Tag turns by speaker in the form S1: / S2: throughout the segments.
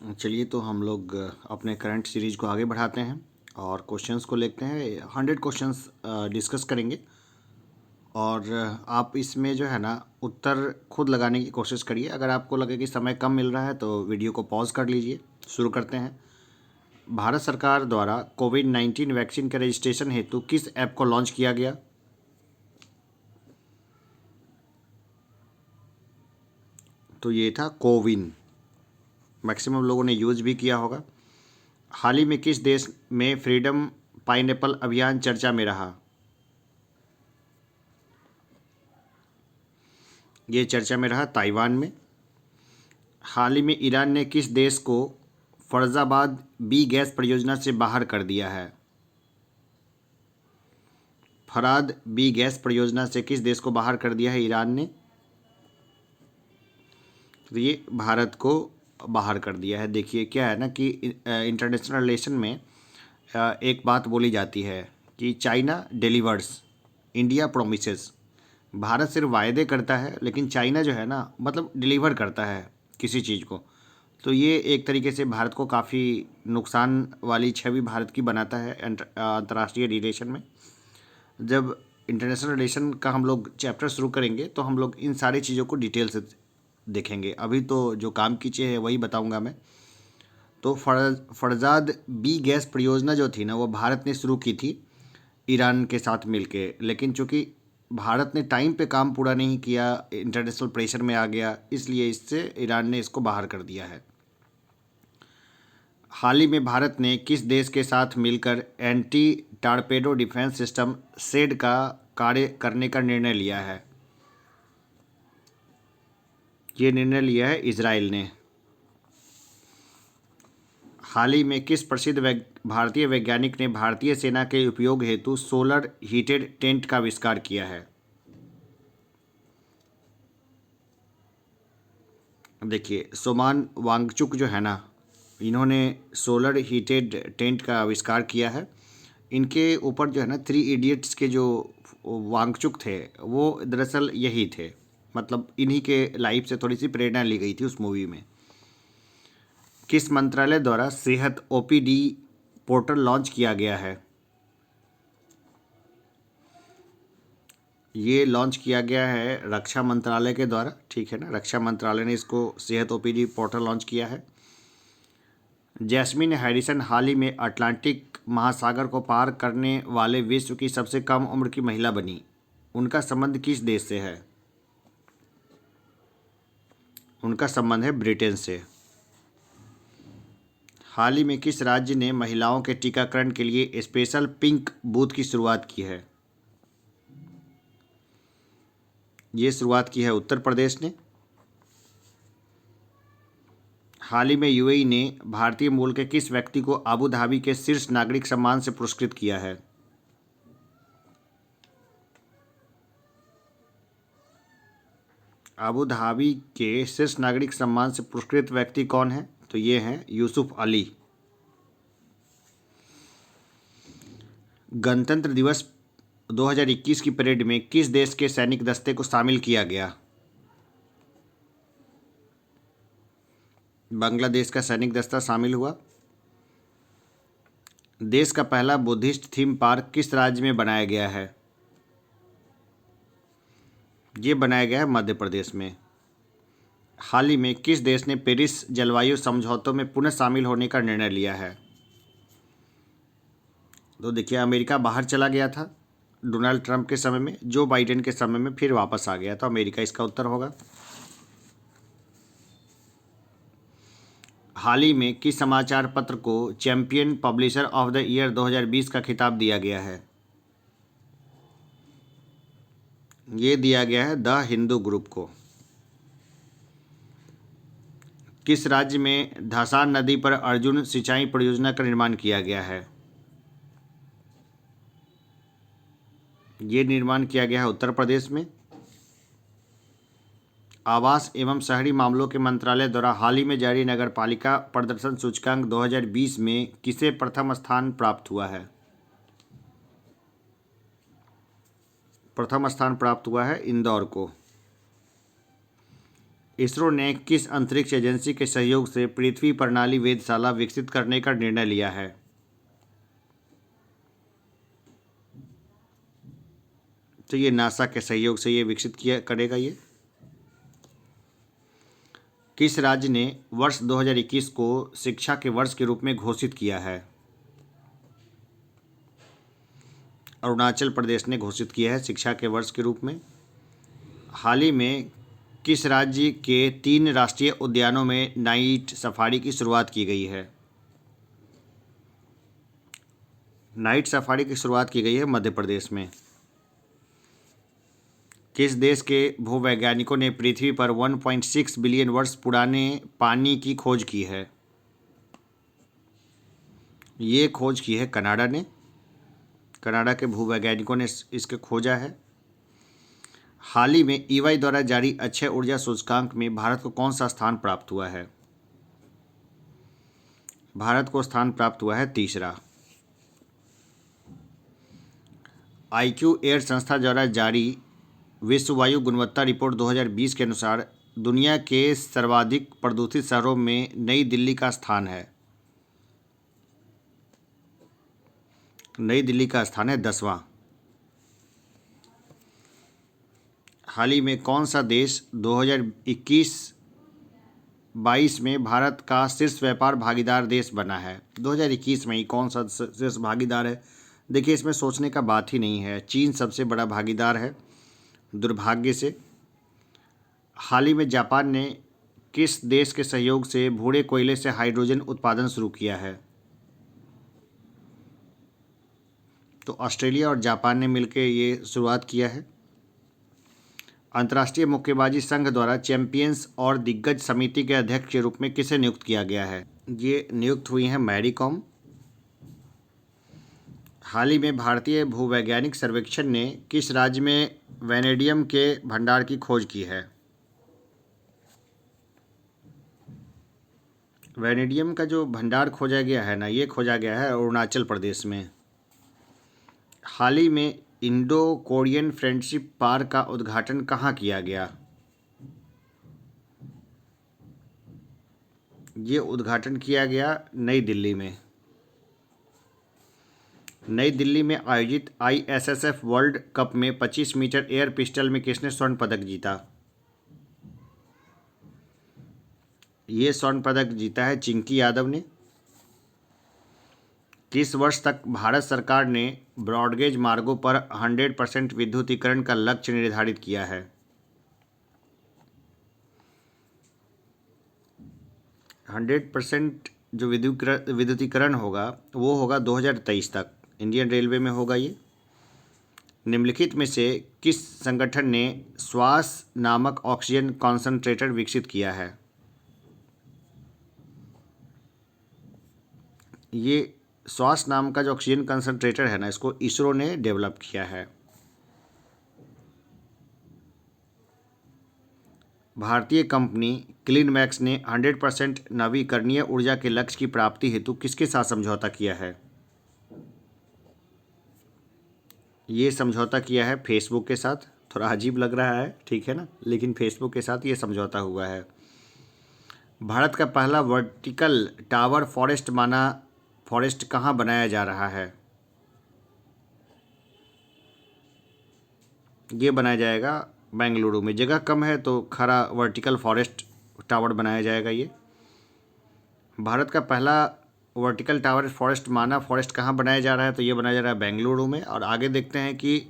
S1: चलिए तो हम लोग अपने करंट सीरीज को आगे बढ़ाते हैं और क्वेश्चंस को लेते हैं। 100 क्वेश्चंस डिस्कस करेंगे और आप इसमें जो है ना उत्तर खुद लगाने की कोशिश करिए। अगर आपको लगे कि समय कम मिल रहा है तो वीडियो को पॉज कर लीजिए। शुरू करते हैं। भारत सरकार द्वारा कोविड-19 वैक्सीन के रजिस्ट्रेशन हेतु किस ऐप को लॉन्च किया गया? तो ये था कोविन। मैक्सिमम लोगों ने यूज़ भी किया होगा। हाल ही में किस देश में फ्रीडम पाइनएप्पल अभियान चर्चा में रहा? ये चर्चा में रहा ताइवान में। हाल ही में ईरान ने किस देश को फैज़ाबाद बी गैस परियोजना से बाहर कर दिया है? फराद बी गैस परियोजना से किस देश को बाहर कर दिया है ईरान ने? तो ये भारत को बाहर कर दिया है। देखिए क्या है ना कि इंटरनेशनल रिलेशन में एक बात बोली जाती है कि China delivers, India promises. Bharat सिर्फ वायदे करता है लेकिन चाइना जो है ना मतलब डिलीवर करता है किसी चीज़ को। तो ये एक तरीके से भारत को काफ़ी नुकसान वाली छवि भारत की बनाता है अंतर्राष्ट्रीय रिलेशन में। जब इंटरनेशनल रिलेशन का हम लोग चैप्टर शुरू करेंगे तो हम लोग इन सारी चीज़ों को डिटेल से देखेंगे। अभी तो जो काम की चीज़ है वही बताऊंगा मैं। तो फरजाद बी गैस परियोजना जो थी ना वो भारत ने शुरू की थी ईरान के साथ मिलके, लेकिन चूंकि भारत ने टाइम पे काम पूरा नहीं किया, इंटरनेशनल प्रेशर में आ गया, इसलिए इससे ईरान ने इसको बाहर कर दिया है। हाल ही में भारत ने किस देश के साथ मिलकर एंटी टारपेडो डिफेंस सिस्टम सेड का कार्य करने का निर्णय लिया है? ये निर्णय लिया है इजराइल ने। हाल ही में किस प्रसिद्ध भारतीय वैज्ञानिक ने भारतीय सेना के उपयोग हेतु सोलर हीटेड टेंट का आविष्कार किया है? देखिए सोमान वांगचुक जो है ना, इन्होंने सोलर हीटेड टेंट का आविष्कार किया है। इनके ऊपर जो है ना 3 इडियट्स के जो वांगचुक थे वो दरअसल यही थे, मतलब इन्हीं के लाइफ से थोड़ी सी प्रेरणा ली गई थी उस मूवी में। किस मंत्रालय द्वारा सेहत ओपीडी पोर्टल लॉन्च किया गया है? ये लॉन्च किया गया है रक्षा मंत्रालय के द्वारा, ठीक है ना। रक्षा मंत्रालय ने इसको सेहत ओपीडी पोर्टल लॉन्च किया है। जैस्मिन हैरिसन हाल ही में अटलांटिक महासागर को पार करने वाले विश्व की सबसे कम उम्र की महिला बनी। उनका संबंध किस देश से है? उनका संबंध है ब्रिटेन से। हाल ही में किस राज्य ने महिलाओं के टीकाकरण के लिए स्पेशल पिंक बूथ की शुरुआत की है? ये शुरुआत की है उत्तर प्रदेश ने। हाल ही में यूएई ने भारतीय मूल के किस व्यक्ति को अबू धाबी के शीर्ष नागरिक सम्मान से पुरस्कृत किया है? अबू धाबी के शीर्ष नागरिक सम्मान से पुरस्कृत व्यक्ति कौन है? तो ये हैं यूसुफ अली। गणतंत्र दिवस 2021 की परेड में किस देश के सैनिक दस्ते को शामिल किया गया? बांग्लादेश का सैनिक दस्ता शामिल हुआ। देश का पहला बुद्धिस्ट थीम पार्क किस राज्य में बनाया गया है? ये बनाया गया है मध्य प्रदेश में। हाल ही में किस देश ने पेरिस जलवायु समझौतों में पुनः शामिल होने का निर्णय लिया है? तो देखिए अमेरिका बाहर चला गया था डोनाल्ड ट्रंप के समय में, जो बाइडेन के समय में फिर वापस आ गया, तो अमेरिका इसका उत्तर होगा। हाल ही में किस समाचार पत्र को champion publisher of the year 2020 का खिताब दिया गया है? ये दिया गया है द हिंदू ग्रुप को। किस राज्य में धासान नदी पर अर्जुन सिंचाई परियोजना का निर्माण किया गया है? ये निर्माण किया गया है उत्तर प्रदेश में। आवास एवं शहरी मामलों के मंत्रालय द्वारा हाल ही में जारी नगरपालिका प्रदर्शन सूचकांक 2020 में किसे प्रथम स्थान प्राप्त हुआ है? प्रथम स्थान प्राप्त हुआ है इंदौर को। इसरो ने किस अंतरिक्ष एजेंसी के सहयोग से पृथ्वी प्रणाली वेधशाला विकसित करने का निर्णय लिया है? तो ये नासा के सहयोग से ये विकसित किया करेगा। ये किस राज्य ने वर्ष 2021 को शिक्षा के वर्ष के रूप में घोषित किया है? अरुणाचल प्रदेश ने घोषित किया है शिक्षा के वर्ष के रूप में। हाल ही में किस राज्य के 3 राष्ट्रीय उद्यानों में नाइट सफारी की शुरुआत की गई है? नाइट सफारी की शुरुआत की गई है मध्य प्रदेश में। किस देश के भूवैज्ञानिकों ने पृथ्वी पर 1.6 बिलियन वर्ष पुराने पानी की खोज की है? ये खोज की है कनाडा ने। कनाडा के भूवैज्ञानिकों ने इसके खोजा है। हाल ही में ईवाई द्वारा जारी अक्षय ऊर्जा सूचकांक में भारत को कौन सा स्थान प्राप्त हुआ है? भारत को स्थान प्राप्त हुआ है 3रा। IQ एयर संस्था द्वारा जारी विश्व वायु गुणवत्ता रिपोर्ट 2020 के अनुसार दुनिया के सर्वाधिक प्रदूषित शहरों में नई दिल्ली का स्थान है। नई दिल्ली का स्थान है 10वां। हाल ही में कौन सा देश 2021-22 में भारत का शीर्ष व्यापार भागीदार देश बना है? 2021 में ही कौन सा शीर्ष भागीदार है? देखिए, इसमें सोचने का बात ही नहीं है। चीन सबसे बड़ा भागीदार है दुर्भाग्य से। हाल ही में जापान ने किस देश के सहयोग से भूरे कोयले से हाइड्रोजन उत्पादन शुरू किया है? तो ऑस्ट्रेलिया और जापान ने मिलकर ये शुरुआत किया है। अंतर्राष्ट्रीय मुक्केबाजी संघ द्वारा चैंपियंस और दिग्गज समिति के अध्यक्ष के रूप में किसे नियुक्त किया गया है? ये नियुक्त हुई हैं मैरी कॉम। हाल ही में भारतीय भूवैज्ञानिक सर्वेक्षण ने किस राज्य में वैनेडियम के भंडार की खोज की है? वैनेडियम का जो भंडार खोजा गया है ना, ये खोजा गया है अरुणाचल प्रदेश में। हाल ही में इंडो कोरियन फ्रेंडशिप पार्क का उद्घाटन कहाँ किया गया? ये उद्घाटन किया गया नई दिल्ली में। नई दिल्ली में आयोजित ISSF वर्ल्ड कप में 25 मीटर एयर पिस्टल में किसने स्वर्ण पदक जीता? ये स्वर्ण पदक जीता है चिंकी यादव ने। किस वर्ष तक भारत सरकार ने ब्रॉडगेज मार्गों पर 100% विद्युतीकरण का लक्ष्य निर्धारित किया है? 100% जो विद्युतीकरण होगा वो होगा 2023 तक। इंडियन रेलवे में होगा ये। निम्नलिखित में से किस संगठन ने श्वास नामक ऑक्सीजन कॉन्सेंट्रेटर विकसित किया है? ये श्वास नाम का जो ऑक्सीजन कंसंट्रेटर है ना, इसको इसरो ने डेवलप किया है। भारतीय कंपनी क्लीनमैक्स ने 100% नवीकरणीय ऊर्जा के लक्ष्य की प्राप्ति हेतु किसके साथ समझौता किया है? ये समझौता किया है फेसबुक के साथ। थोड़ा अजीब लग रहा है, ठीक है ना, लेकिन फेसबुक के साथ ये समझौता हुआ है। भारत का पहला वर्टिकल टावर फॉरेस्ट कहाँ बनाया जा रहा है? ये बनाया जाएगा बेंगलुरु में। जगह कम है तो खरा वर्टिकल फॉरेस्ट टावर बनाया जाएगा। ये भारत का पहला वर्टिकल टावर फॉरेस्ट कहाँ बनाया जा रहा है? तो ये बनाया जा रहा है बेंगलुरु में। और आगे देखते हैं कि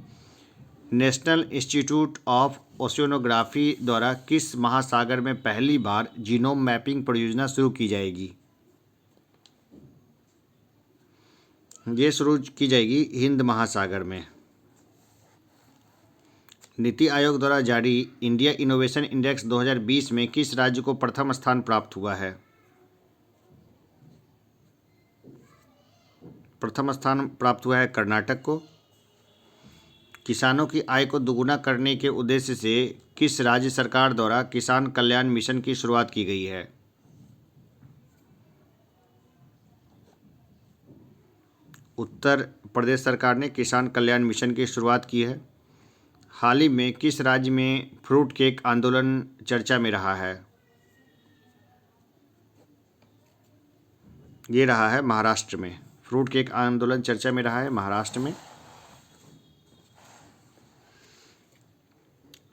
S1: नेशनल इंस्टीट्यूट ऑफ ओशियोनोग्राफी द्वारा किस महासागर में पहली बार जीनोम मैपिंग परियोजना शुरू की जाएगी? ये शुरू की जाएगी हिंद महासागर में। नीति आयोग द्वारा जारी इंडिया इनोवेशन इंडेक्स 2020 में किस राज्य को प्रथम स्थान प्राप्त हुआ है? प्रथम स्थान प्राप्त हुआ है कर्नाटक को। किसानों की आय को दोगुना करने के उद्देश्य से किस राज्य सरकार द्वारा किसान कल्याण मिशन की शुरुआत की गई है? उत्तर प्रदेश सरकार ने किसान कल्याण मिशन की शुरुआत की है। हाल ही में किस राज्य में फ्रूट केक आंदोलन चर्चा में रहा है? ये रहा है महाराष्ट्र में। फ्रूट केक आंदोलन चर्चा में रहा है महाराष्ट्र में।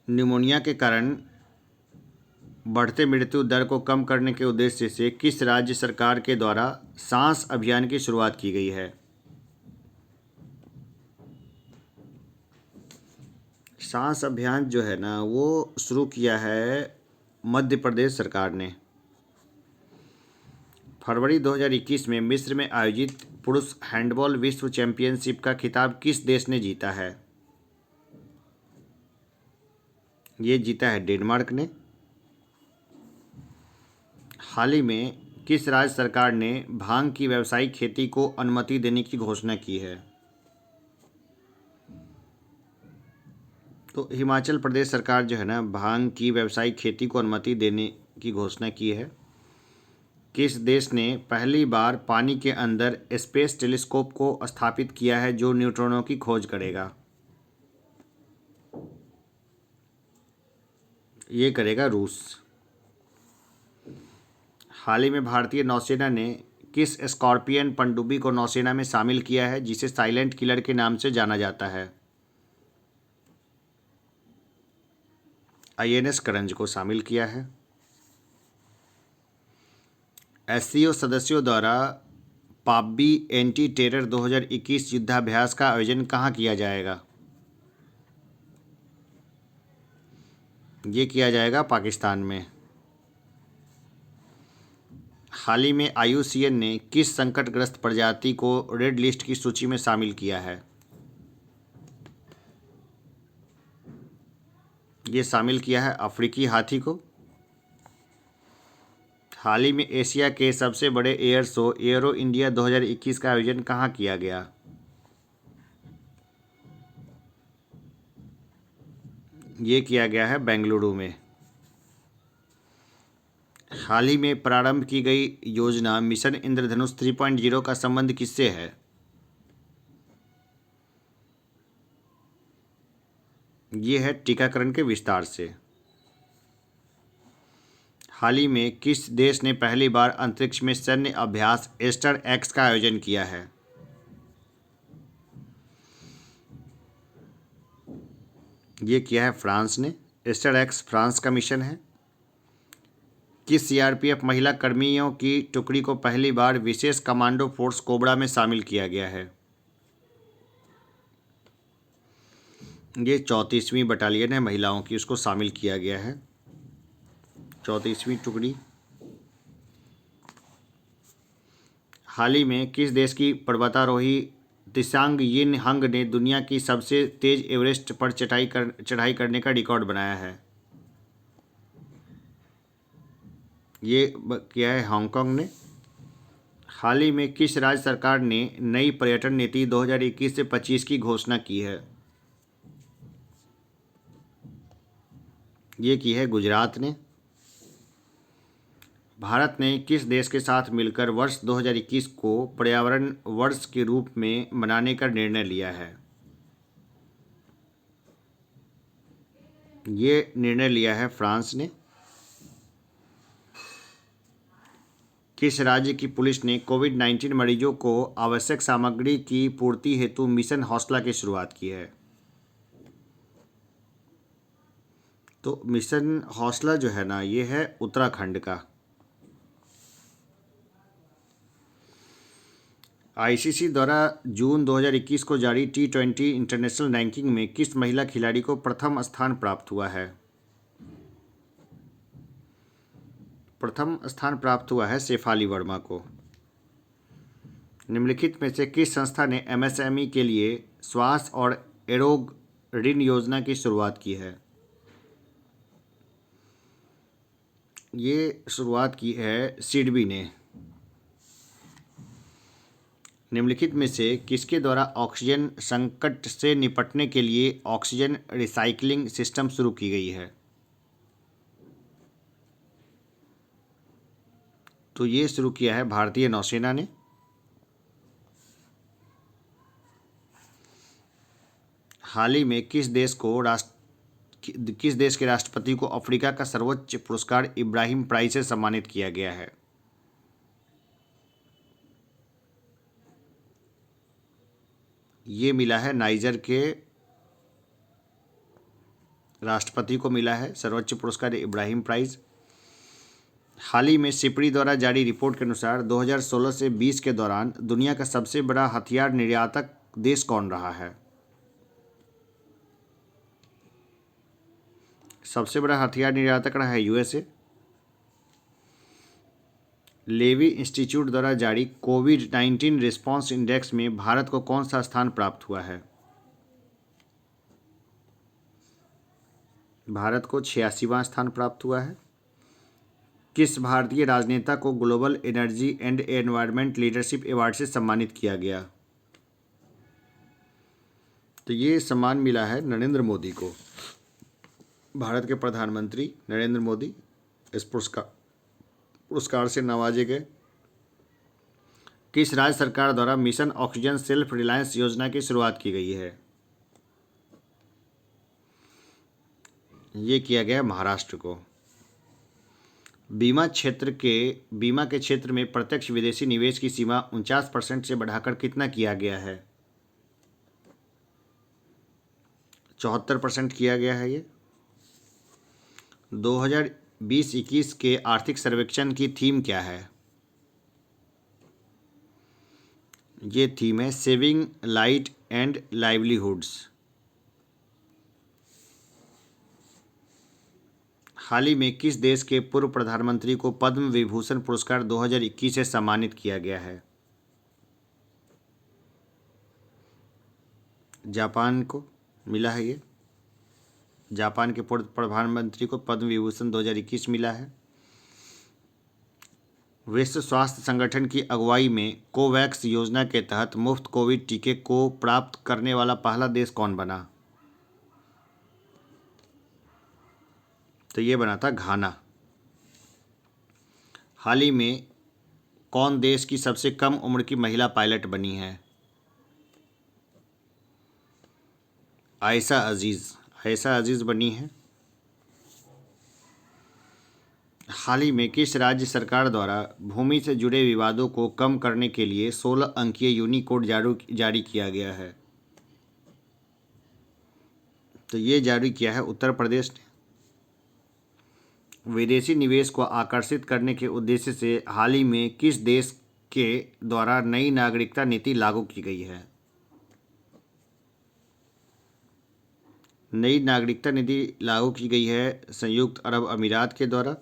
S1: निमोनिया के कारण बढ़ते मृत्यु दर को कम करने के उद्देश्य से किस राज्य सरकार के द्वारा सांस अभियान की शुरुआत की गई है? सांस अभियान जो है ना वो शुरू किया है मध्य प्रदेश सरकार ने। फरवरी 2021 में मिस्र में आयोजित पुरुष हैंडबॉल विश्व चैंपियनशिप का खिताब किस देश ने जीता है? ये जीता है डेनमार्क ने। हाल ही में किस राज्य सरकार ने भांग की व्यावसायिक खेती को अनुमति देने की घोषणा की है? तो हिमाचल प्रदेश सरकार जो है ना भांग की व्यावसायिक खेती को अनुमति देने की घोषणा की है। किस देश ने पहली बार पानी के अंदर स्पेस टेलीस्कोप को स्थापित किया है जो न्यूट्रॉनों की खोज करेगा? ये करेगा रूस। हाल ही में भारतीय नौसेना ने किस स्कॉर्पियन पनडुब्बी को नौसेना में शामिल किया है जिसे साइलेंट किलर के नाम से जाना जाता है? INS करंज को शामिल किया है। SCO सदस्यों द्वारा पाब्बी एंटी टेरर 2021 युद्धाभ्यास का आयोजन कहाँ किया जाएगा? ये किया जाएगा पाकिस्तान में। हाल ही में IUCN ने किस संकटग्रस्त प्रजाति को रेड लिस्ट की सूची में शामिल किया है? ये शामिल किया है अफ्रीकी हाथी को। हाल ही में एशिया के सबसे बड़े एयर शो एयरो इंडिया 2021 का आयोजन कहाँ किया गया? ये किया गया है बेंगलुरु में। हाल ही में प्रारंभ की गई योजना मिशन इंद्रधनुष 3.0 का संबंध किससे है? ये है टीकाकरण के विस्तार से। हाल ही में किस देश ने पहली बार अंतरिक्ष में सैन्य अभ्यास एस्टर एक्स का आयोजन किया है? ये किया है फ्रांस ने। एस्टर एक्स फ्रांस का मिशन है। किस CRPF महिला कर्मियों की टुकड़ी को पहली बार विशेष कमांडो फोर्स कोबरा में शामिल किया गया है? ये 34वीं बटालियन है महिलाओं की, उसको शामिल किया गया है 34वीं टुकड़ी। हाल ही में किस देश की पर्वतारोही तिसांग यिन हंग ने दुनिया की सबसे तेज एवरेस्ट पर चढ़ाई करने का रिकॉर्ड बनाया है? ये किया है हांगकांग ने। हाल ही में किस राज्य सरकार ने नई पर्यटन नीति 2021 से 25 की घोषणा की है? ये की है गुजरात ने। भारत ने किस देश के साथ मिलकर वर्ष 2021 को पर्यावरण वर्ष के रूप में मनाने का निर्णय लिया है? ये निर्णय लिया है फ्रांस ने। किस राज्य की पुलिस ने कोविड-19 मरीजों को आवश्यक सामग्री की पूर्ति हेतु मिशन हौसला की शुरुआत की है? तो मिशन हौसला जो है ना ये है उत्तराखंड का। ICC द्वारा जून 2021 को जारी T20 इंटरनेशनल रैंकिंग में किस महिला खिलाड़ी को प्रथम स्थान प्राप्त हुआ है? प्रथम स्थान प्राप्त हुआ है शेफाली वर्मा को। निम्नलिखित में से किस संस्था ने MSME के लिए स्वास्थ्य और एरोग ऋण योजना की शुरुआत की है? ये शुरुआत की है सिडबी ने। निम्नलिखित में से किसके द्वारा ऑक्सीजन संकट से निपटने के लिए ऑक्सीजन रिसाइकलिंग सिस्टम शुरू की गई है? तो ये शुरू किया है भारतीय नौसेना ने। हाल ही में किस देश को किस देश के राष्ट्रपति को अफ्रीका का सर्वोच्च पुरस्कार इब्राहिम प्राइज से सम्मानित किया गया है? ये मिला है नाइजर के राष्ट्रपति को मिला है सर्वोच्च पुरस्कार इब्राहिम प्राइज। हाल ही में सिपड़ी द्वारा जारी रिपोर्ट के अनुसार 2016 से 20 के दौरान दुनिया का सबसे बड़ा हथियार निर्यातक देश कौन रहा है? सबसे बड़ा हथियार निर्यातक रहा है यूएसए। लेवी इंस्टीट्यूट द्वारा जारी कोविड-19 रिस्पांस इंडेक्स में भारत को कौन सा स्थान प्राप्त हुआ है? भारत को 86वां स्थान प्राप्त हुआ है। किस भारतीय राजनेता को global energy and environment leadership award से सम्मानित किया गया? तो ये सम्मान मिला है नरेंद्र मोदी को। भारत के प्रधानमंत्री नरेंद्र मोदी इस पुरस्कार से नवाजे गए। किस राज्य सरकार द्वारा मिशन ऑक्सीजन सेल्फ रिलायंस योजना की शुरुआत की गई है? ये किया गया महाराष्ट्र को। बीमा के क्षेत्र में प्रत्यक्ष विदेशी निवेश की सीमा 49% से बढ़ाकर कितना किया गया है? 74% किया गया है। ये 2020-21 के आर्थिक सर्वेक्षण की थीम क्या है? ये थीम है सेविंग लाइट एंड लाइवलीहुड्स। हाल ही में किस देश के पूर्व प्रधानमंत्री को पद्म विभूषण पुरस्कार 2021 से सम्मानित किया गया है? जापान को मिला है। ये जापान के पूर्व प्रधानमंत्री को पद्म विभूषण 2021 मिला है। विश्व स्वास्थ्य संगठन की अगुवाई में कोवैक्स योजना के तहत मुफ्त कोविड टीके को प्राप्त करने वाला पहला देश कौन बना? तो ये बना था घाना। हाल ही में कौन देश की सबसे कम उम्र की महिला पायलट बनी है? आयशा अजीज़ बनी है। हाल ही में किस राज्य सरकार द्वारा भूमि से जुड़े विवादों को कम करने के लिए 16 अंकीय यूनिकोड जारी किया गया है? तो ये जारी किया है उत्तर प्रदेश ने। विदेशी निवेश को आकर्षित करने के उद्देश्य से हाल ही में किस देश के द्वारा नई नागरिकता नीति लागू की गई है? नई नागरिकता नीति लागू की गई है संयुक्त अरब अमीरात के द्वारा।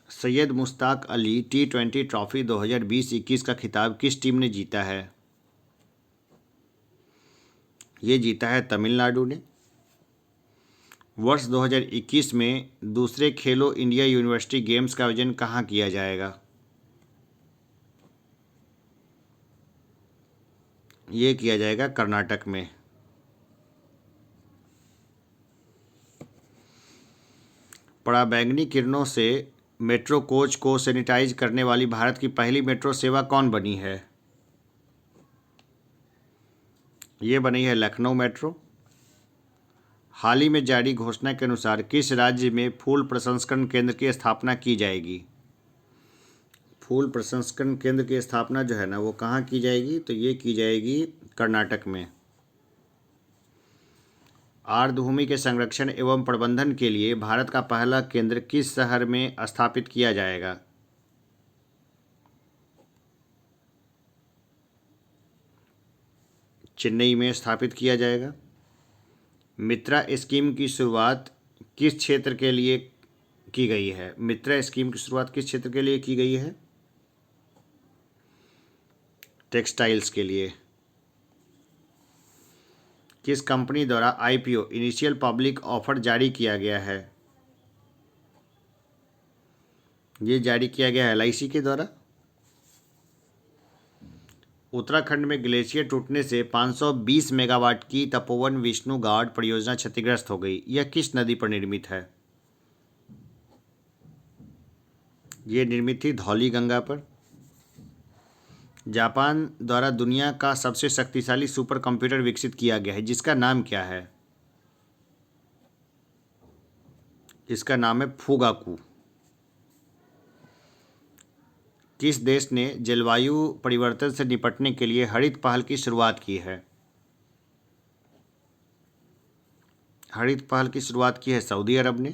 S1: सैयद मुश्ताक अली T20 ट्रॉफी 2020-21 का खिताब किस टीम ने जीता है? ये जीता है तमिलनाडु ने। वर्ष 2021 में दूसरे खेलो इंडिया यूनिवर्सिटी गेम्स का आयोजन कहाँ किया जाएगा? ये किया जाएगा कर्नाटक में। पराबैंगनी किरणों से मेट्रो कोच को सैनिटाइज करने वाली भारत की पहली मेट्रो सेवा कौन बनी है? ये बनी है लखनऊ मेट्रो। हाल ही में जारी घोषणा के अनुसार किस राज्य में फूल प्रसंस्करण केंद्र की स्थापना की जाएगी? फूल प्रसंस्करण केंद्र की स्थापना जो है ना वो कहाँ की जाएगी? तो ये की जाएगी कर्नाटक में। आर्द्रभूमि के संरक्षण एवं प्रबंधन के लिए भारत का पहला केंद्र किस शहर में स्थापित किया जाएगा? चेन्नई में स्थापित किया जाएगा। मित्रा स्कीम की शुरुआत किस क्षेत्र के लिए की गई है? मित्रा स्कीम की शुरुआत किस क्षेत्र के लिए की गई है? टेक्सटाइल्स के लिए। किस कंपनी द्वारा IPO इनिशियल पब्लिक ऑफर जारी किया गया है? ये जारी किया गया है LIC के द्वारा। उत्तराखंड में ग्लेशियर टूटने से 520 मेगावाट की तपोवन विष्णुगाड परियोजना क्षतिग्रस्त हो गई। यह किस नदी पर निर्मित है? ये निर्मित थी धौली गंगा पर। जापान द्वारा दुनिया का सबसे शक्तिशाली सुपर कंप्यूटर विकसित किया गया है, जिसका नाम क्या है? इसका नाम है फुगाकू। किस देश ने जलवायु परिवर्तन से निपटने के लिए हरित पहल की शुरुआत की है? हरित पहल की शुरुआत की है सऊदी अरब ने।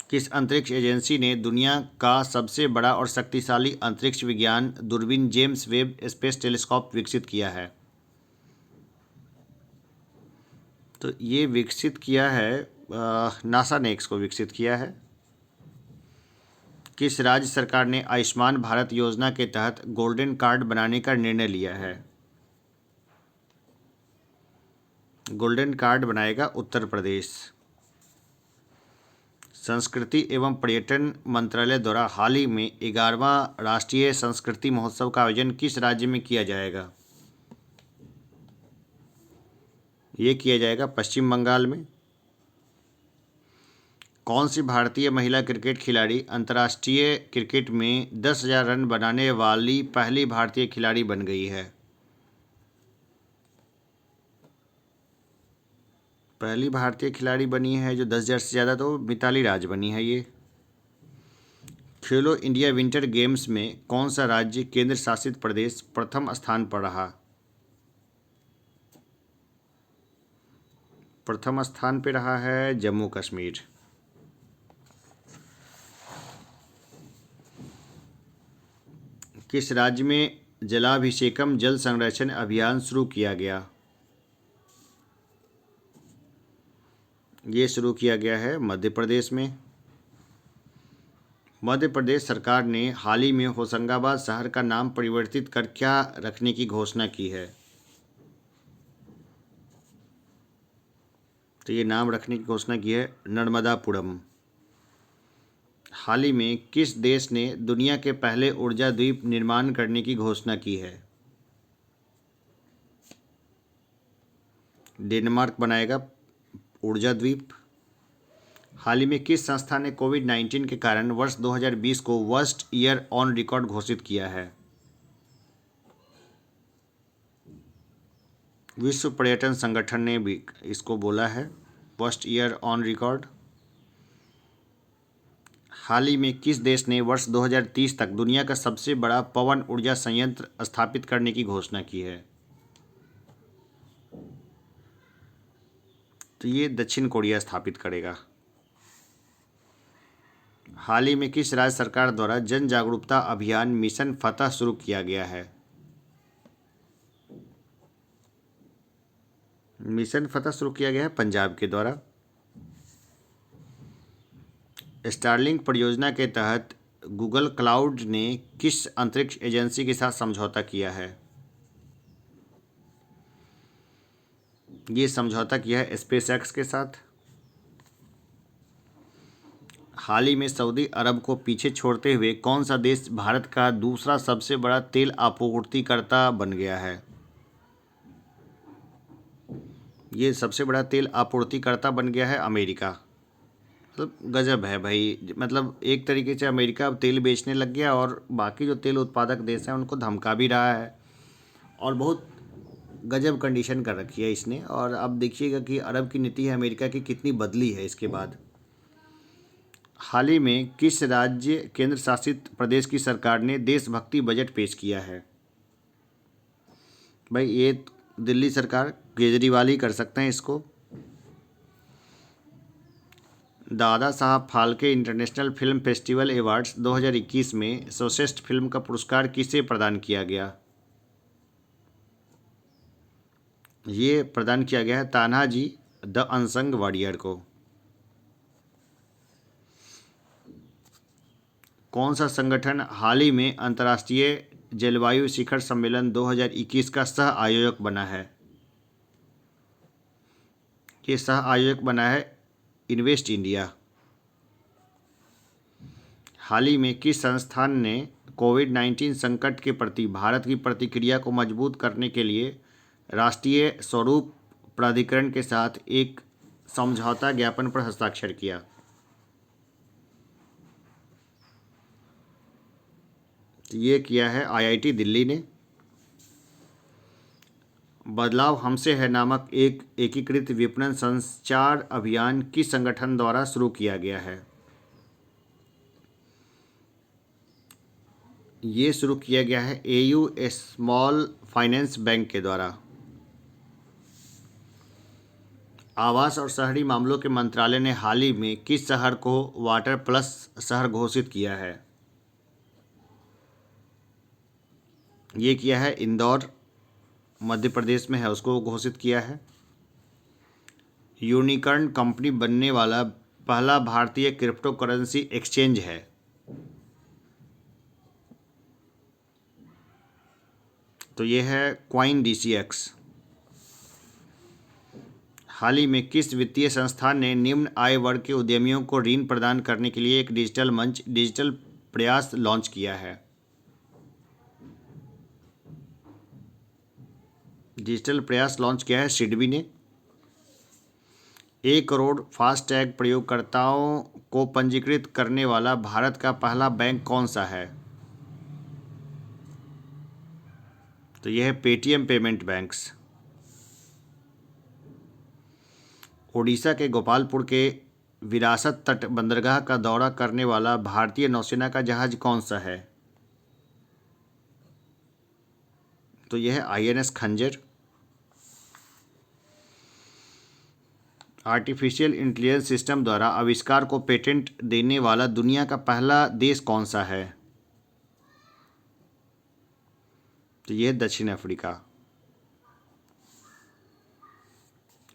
S1: किस अंतरिक्ष एजेंसी ने दुनिया का सबसे बड़ा और शक्तिशाली अंतरिक्ष विज्ञान दूरबीन जेम्स वेब स्पेस टेलीस्कोप विकसित किया है? तो ये विकसित किया है नासा ने इसको विकसित किया है। किस राज्य सरकार ने आयुष्मान भारत योजना के तहत गोल्डन कार्ड बनाने का निर्णय लिया है? गोल्डन कार्ड बनाएगा उत्तर प्रदेश। संस्कृति एवं पर्यटन मंत्रालय द्वारा हाल ही में 11वां राष्ट्रीय संस्कृति महोत्सव का आयोजन किस राज्य में किया जाएगा? ये किया जाएगा पश्चिम बंगाल में। कौन सी भारतीय महिला क्रिकेट खिलाड़ी अंतर्राष्ट्रीय क्रिकेट में 10,000 रन बनाने वाली पहली भारतीय खिलाड़ी बन गई है? पहली भारतीय खिलाड़ी बनी है जो 10,000 से ज़्यादा, तो मिताली राज बनी है ये। खेलो इंडिया विंटर गेम्स में कौन सा राज्य केंद्र शासित प्रदेश प्रथम स्थान पर रहा? प्रथम स्थान पर रहा है जम्मू कश्मीर। किस राज्य में जलाभिषेकम जल संरक्षण अभियान शुरू किया गया? ये शुरू किया गया है मध्य प्रदेश में। मध्य प्रदेश सरकार ने हाल ही में होशंगाबाद शहर का नाम परिवर्तित कर क्या रखने की घोषणा की है? तो ये नाम रखने की घोषणा की है नर्मदापुरम। हाल ही में किस देश ने दुनिया के पहले ऊर्जा द्वीप निर्माण करने की घोषणा की है? डेनमार्क बनाएगा ऊर्जा द्वीप। हाल ही में किस संस्था ने कोविड-19 के कारण वर्ष 2020 को वर्स्ट ईयर ऑन रिकॉर्ड घोषित किया है? विश्व पर्यटन संगठन ने भी इसको बोला है वर्स्ट ईयर ऑन रिकॉर्ड। हाल ही में किस देश ने वर्ष 2030 तक दुनिया का सबसे बड़ा पवन ऊर्जा संयंत्र स्थापित करने की घोषणा की है? तो ये दक्षिण कोरिया स्थापित करेगा। हाल ही में किस राज्य सरकार द्वारा जन जागरूकता अभियान मिशन फतह शुरू किया गया है? मिशन फतह शुरू किया गया है पंजाब के द्वारा। स्टारलिंक परियोजना के तहत गूगल क्लाउड ने किस अंतरिक्ष एजेंसी के साथ समझौता किया है? ये समझौता किया है स्पेसएक्स के साथ। हाल ही में सऊदी अरब को पीछे छोड़ते हुए कौन सा देश भारत का दूसरा सबसे बड़ा तेल आपूर्तिकर्ता बन गया है? ये सबसे बड़ा तेल आपूर्तिकर्ता बन गया है अमेरिका। मतलब गजब है भाई, मतलब एक तरीके से अमेरिका अब तेल बेचने लग गया और बाकी जो तेल उत्पादक देश हैं उनको धमका भी रहा है और बहुत गजब कंडीशन कर रखी है इसने। और अब देखिएगा कि अरब की नीति है अमेरिका की कितनी बदली है इसके बाद। हाल ही में किस राज्य केंद्र शासित प्रदेश की सरकार ने देशभक्ति बजट पेश किया है? भाई ये दिल्ली सरकार, केजरीवाल ही कर सकते हैं इसको। Dada Saheb Phalke international film festival awards 2021 में सर्वश्रेष्ठ फिल्म का पुरस्कार किसे प्रदान किया गया? ये प्रदान किया गया है तान्हाजी द अनसंग वॉरियर को। कौन सा संगठन हाल ही में अंतर्राष्ट्रीय जलवायु शिखर सम्मेलन 2021 का सह आयोजक बना है? ये सह आयोजक बना है इन्वेस्ट इंडिया। हाल ही में किस संस्थान ने कोविड-19 संकट के प्रति भारत की प्रतिक्रिया को मजबूत करने के लिए राष्ट्रीय स्वरूप प्राधिकरण के साथ एक समझौता ज्ञापन पर हस्ताक्षर किया? तो ये किया है आईआईटी दिल्ली ने। बदलाव हमसे है नामक एक एकीकृत विपणन संचार अभियान किस संगठन द्वारा शुरू किया गया है? ये शुरू किया गया है एयू स्मॉल फाइनेंस बैंक के द्वारा। आवास और शहरी मामलों के मंत्रालय ने हाल ही में किस शहर को वाटर प्लस शहर घोषित किया है? ये किया है इंदौर, मध्य प्रदेश में है, उसको घोषित किया है। यूनिकॉर्न कंपनी बनने वाला पहला भारतीय क्रिप्टो करेंसी एक्सचेंज है। तो ये है क्वाइन DCX। हाल ही में किस वित्तीय संस्थान ने निम्न आय वर्ग के उद्यमियों को ऋण प्रदान करने के लिए एक डिजिटल मंच डिजिटल प्रयास लॉन्च किया है? डिजिटल प्रयास लॉन्च किया है सिडबी ने। 1 करोड़ फास्टैग प्रयोगकर्ताओं को पंजीकृत करने वाला भारत का पहला बैंक कौन सा है? तो यह है पेटीएम पेमेंट बैंक्स। ओडिशा के गोपालपुर के विरासत तट बंदरगाह का दौरा करने वाला भारतीय नौसेना का जहाज कौन सा है? तो यह है INS खंजर। आर्टिफिशियल इंटेलिजेंस सिस्टम द्वारा आविष्कार को पेटेंट देने वाला दुनिया का पहला देश कौन सा है? तो यह दक्षिण अफ्रीका।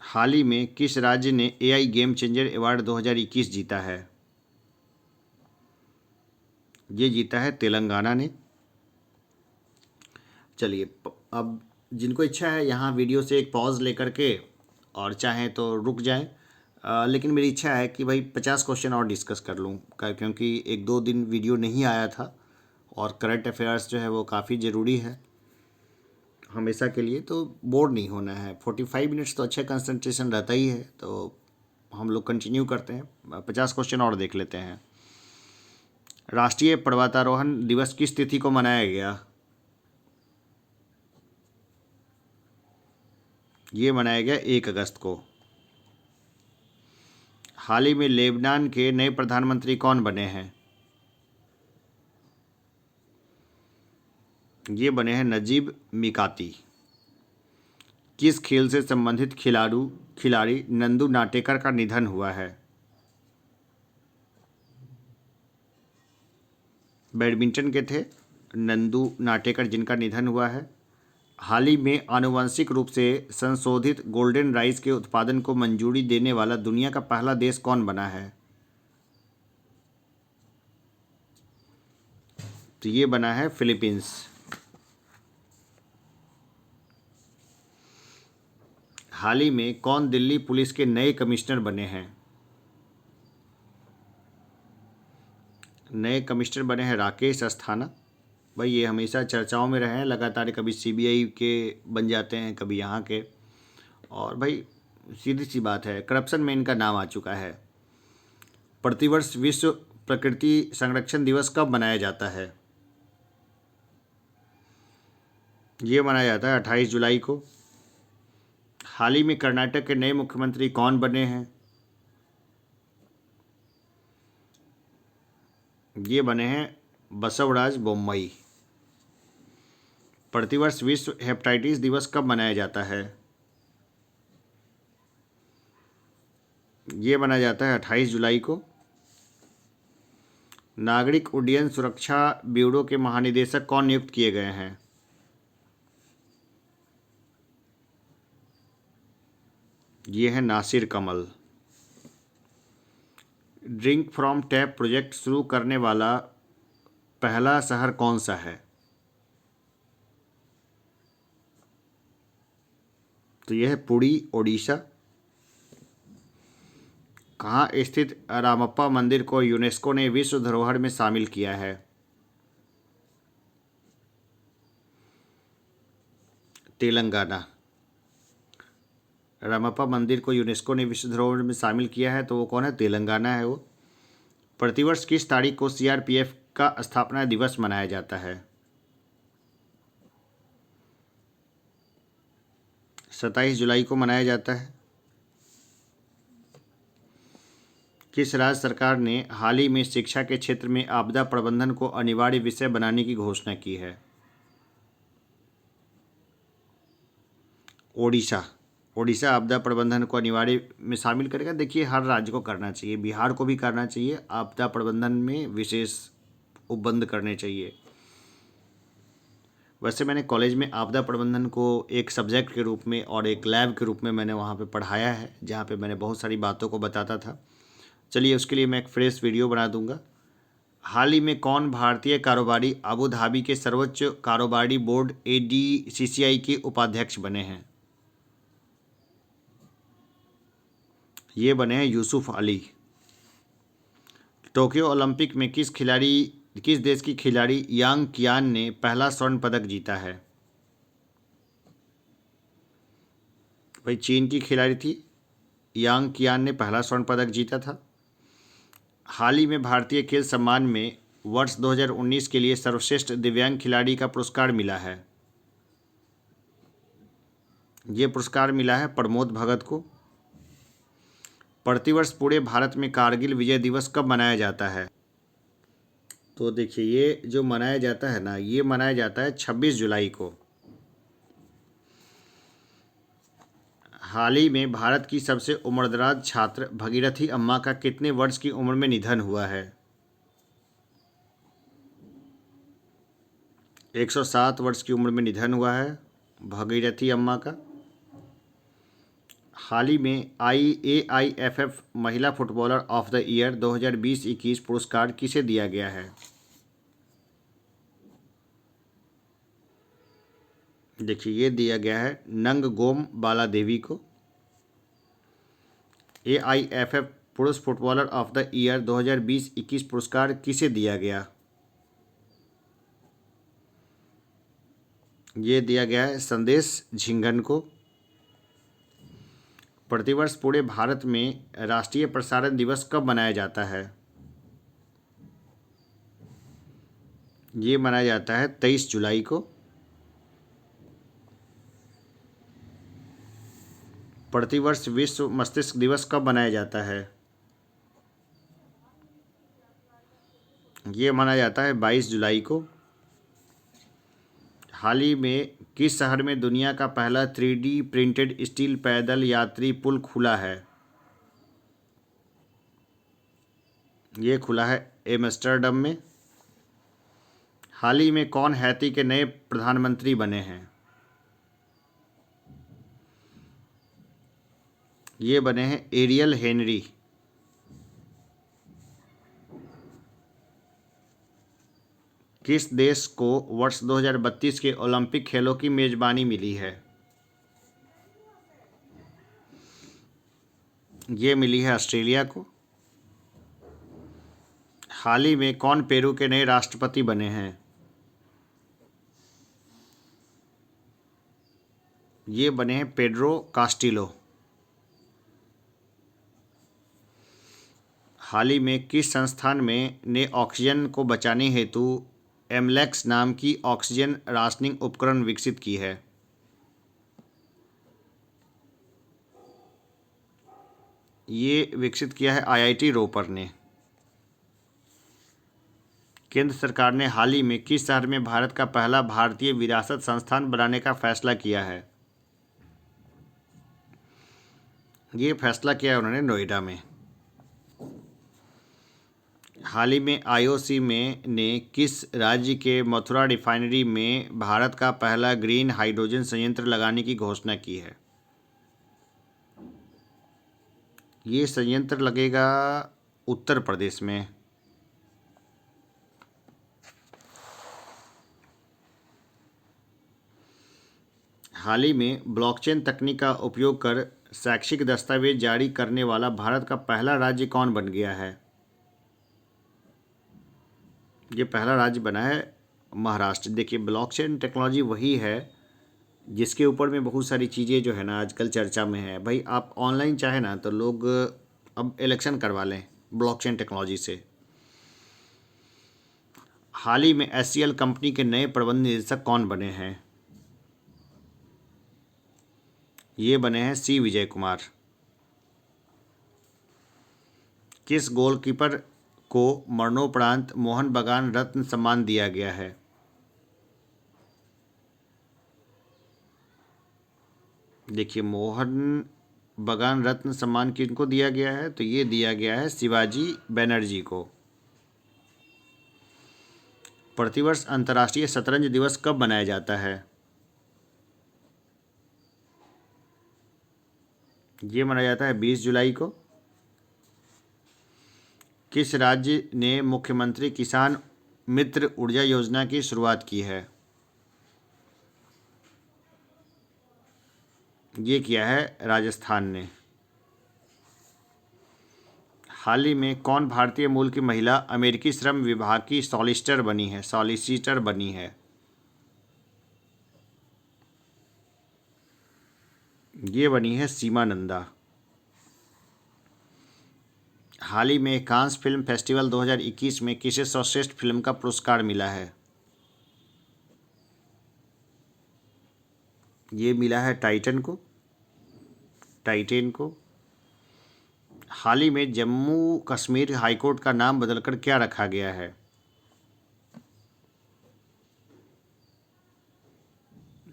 S1: हाल ही में किस राज्य ने AI गेम चेंजर अवार्ड 2021 जीता है? ये जीता है तेलंगाना ने। चलिए अब जिनको इच्छा है यहाँ वीडियो से एक पॉज लेकर के और चाहें तो रुक जाएं, लेकिन मेरी इच्छा है कि भाई 50 क्वेश्चन और डिस्कस कर लूँ, क्योंकि 1-2 दिन वीडियो नहीं आया था और करंट अफेयर्स जो है वो काफ़ी ज़रूरी है हमेशा के लिए, तो बोर नहीं होना है। 45 मिनट्स तो अच्छा कंसंट्रेशन रहता ही है, तो हम लोग कंटिन्यू करते हैं। 50 क्वेश्चन और देख लेते हैं। राष्ट्रीय पर्वतारोहण दिवस किस तिथि को मनाया गया? ये मनाया गया 1 अगस्त को। हाल ही में लेबनान के नए प्रधानमंत्री कौन बने हैं? ये बने हैं नजीब मिकाती। किस खेल से संबंधित खिलाड़ी नंदू नाटेकर का निधन हुआ है? बैडमिंटन के थे नंदू नाटेकर जिनका निधन हुआ है। हाल ही में आनुवंशिक रूप से संशोधित गोल्डन राइस के उत्पादन को मंजूरी देने वाला दुनिया का पहला देश कौन बना है? तो ये बना है फिलीपींस। हाल ही में कौन दिल्ली पुलिस के नए कमिश्नर बने हैं? नए कमिश्नर बने हैं राकेश अस्थाना। भाई ये हमेशा चर्चाओं में रहे हैं लगातार, कभी CBI के बन जाते हैं, कभी यहाँ के, और भाई सीधी सी बात है करप्शन में इनका नाम आ चुका है। प्रतिवर्ष विश्व प्रकृति संरक्षण दिवस कब मनाया जाता है? ये मनाया जाता है 28 जुलाई को। हाल ही में कर्नाटक के नए मुख्यमंत्री कौन बने हैं? ये बने हैं बसवराज बोम्मई। प्रतिवर्ष विश्व हेपेटाइटिस दिवस कब मनाया जाता है? ये मनाया जाता है 28 जुलाई को। नागरिक उड्डयन सुरक्षा ब्यूरो के महानिदेशक कौन नियुक्त किए गए हैं? ये है नासिर कमल। ड्रिंक फ्रॉम टैप प्रोजेक्ट शुरू करने वाला पहला शहर कौन सा है? तो यह है पुरी, ओडिशा। कहाँ स्थित रामप्पा मंदिर को यूनेस्को ने विश्व धरोहर में शामिल किया है? तेलंगाना। रामप्पा मंदिर को यूनेस्को ने विश्व धरोहर में शामिल किया है, तो वो कौन है? तेलंगाना है वो। प्रतिवर्ष किस तारीख को CRPF का स्थापना दिवस मनाया जाता है? 27 जुलाई को मनाया जाता है। किस राज्य सरकार ने हाल ही में शिक्षा के क्षेत्र में आपदा प्रबंधन को अनिवार्य विषय बनाने की घोषणा की है? ओडिशा। ओडिशा आपदा प्रबंधन को अनिवार्य में शामिल करेगा। देखिए, हर राज्य को करना चाहिए, बिहार को भी करना चाहिए, आपदा प्रबंधन में विशेष उपबंध करने चाहिए। वैसे मैंने कॉलेज में आपदा प्रबंधन को एक सब्जेक्ट के रूप में और एक लैब के रूप में मैंने वहाँ पे पढ़ाया है, जहाँ पे मैंने बहुत सारी बातों को बताता था। चलिए, उसके लिए मैं एक फ्रेश वीडियो बना दूंगा। हाल ही में कौन भारतीय कारोबारी अबू धाबी के सर्वोच्च कारोबारी बोर्ड ADCCI के उपाध्यक्ष बने हैं? ये बने हैं यूसुफ अली। टोक्यो ओलंपिक में किस देश की खिलाड़ी यांग कियान ने पहला स्वर्ण पदक जीता है? भाई, चीन की खिलाड़ी थी, यांग कियान ने पहला स्वर्ण पदक जीता था। हाल ही में भारतीय खेल सम्मान में वर्ष 2019 के लिए सर्वश्रेष्ठ दिव्यांग खिलाड़ी का पुरस्कार मिला है। ये पुरस्कार मिला है प्रमोद भगत को। प्रतिवर्ष पूरे भारत में कारगिल विजय दिवस कब मनाया जाता है? तो देखिए, ये जो मनाया जाता है ना, ये मनाया जाता है 26 जुलाई को। हाल ही में भारत की सबसे उम्रदराज छात्र भगीरथी अम्मा का कितने वर्ष की उम्र में निधन हुआ है? 107 वर्ष की उम्र में निधन हुआ है भगीरथी अम्मा का। हाल ही में AIFF महिला फुटबॉलर ऑफ द ईयर 2020-21 पुरस्कार किसे दिया गया है? देखिए, ये दिया गया है नंगगोम बाला देवी को। AIFF पुरुष फुटबॉलर ऑफ द ईयर 2020-21 पुरस्कार किसे दिया गया? ये दिया गया है संदेश झिंगन को। प्रतिवर्ष पूरे भारत में राष्ट्रीय प्रसारण दिवस कब मनाया जाता है? ये मनाया जाता है 23 जुलाई को। प्रतिवर्ष विश्व मस्तिष्क दिवस कब मनाया जाता है? ये मनाया जाता है 22 जुलाई को। हाल ही में किस शहर में दुनिया का पहला 3D प्रिंटेड स्टील पैदल यात्री पुल खुला है? ये खुला है एम्स्टर्डम में। हाल ही में कौन हैती के नए प्रधानमंत्री बने हैं? ये बने हैं एरियल हेनरी। किस देश को वर्ष 2032 के ओलंपिक खेलों की मेजबानी मिली है? ये मिली है ऑस्ट्रेलिया को। हाल ही में कौन पेरू के नए राष्ट्रपति बने हैं? ये बने हैं पेड्रो कास्टिलो। हाल ही में किस संस्थान में ने ऑक्सीजन को बचाने हेतु एमलेक्स नाम की ऑक्सीजन राशनिंग उपकरण विकसित की है? ये विकसित किया है IIT रोपर ने। केंद्र सरकार ने हाल ही में किस शहर में भारत का पहला भारतीय विरासत संस्थान बनाने का फैसला किया है? ये फैसला किया है उन्होंने नोएडा में। हाल ही में IOC में ने किस राज्य के मथुरा रिफाइनरी में भारत का पहला ग्रीन हाइड्रोजन संयंत्र लगाने की घोषणा की है? ये संयंत्र लगेगा उत्तर प्रदेश में। हाल ही में ब्लॉकचेन तकनीक का उपयोग कर शैक्षिक दस्तावेज जारी करने वाला भारत का पहला राज्य कौन बन गया है? ये पहला राज्य बना है महाराष्ट्र। देखिए, ब्लॉकचेन टेक्नोलॉजी वही है जिसके ऊपर में बहुत सारी चीज़ें जो है ना आजकल चर्चा में है। भाई, आप ऑनलाइन चाहे ना तो लोग अब इलेक्शन करवा लें ब्लॉकचेन टेक्नोलॉजी से। हाल ही में एचसीएल कंपनी के नए प्रबंध निदेशक कौन बने हैं? ये बने हैं सी विजय कुमार। किस गोलकीपर को मरणोपरांत मोहन बगान रत्न सम्मान दिया गया है? देखिए, मोहन बगान रत्न सम्मान किनको दिया गया है? तो ये दिया गया है शिवाजी बनर्जी को। प्रतिवर्ष अंतर्राष्ट्रीय शतरंज दिवस कब मनाया जाता है? ये मनाया जाता है 20 जुलाई को। किस राज्य ने मुख्यमंत्री किसान मित्र ऊर्जा योजना की शुरुआत की है? ये किया है राजस्थान ने। हाल ही में कौन भारतीय मूल की महिला अमेरिकी श्रम विभाग की सॉलिसिटर बनी है? ये बनी है सीमा नंदा। हाल ही में कांस फिल्म फेस्टिवल 2021 में किसे सर्वश्रेष्ठ फिल्म का पुरस्कार मिला है? ये मिला है टाइटन को। हाल ही में जम्मू कश्मीर हाईकोर्ट का नाम बदलकर क्या रखा गया है?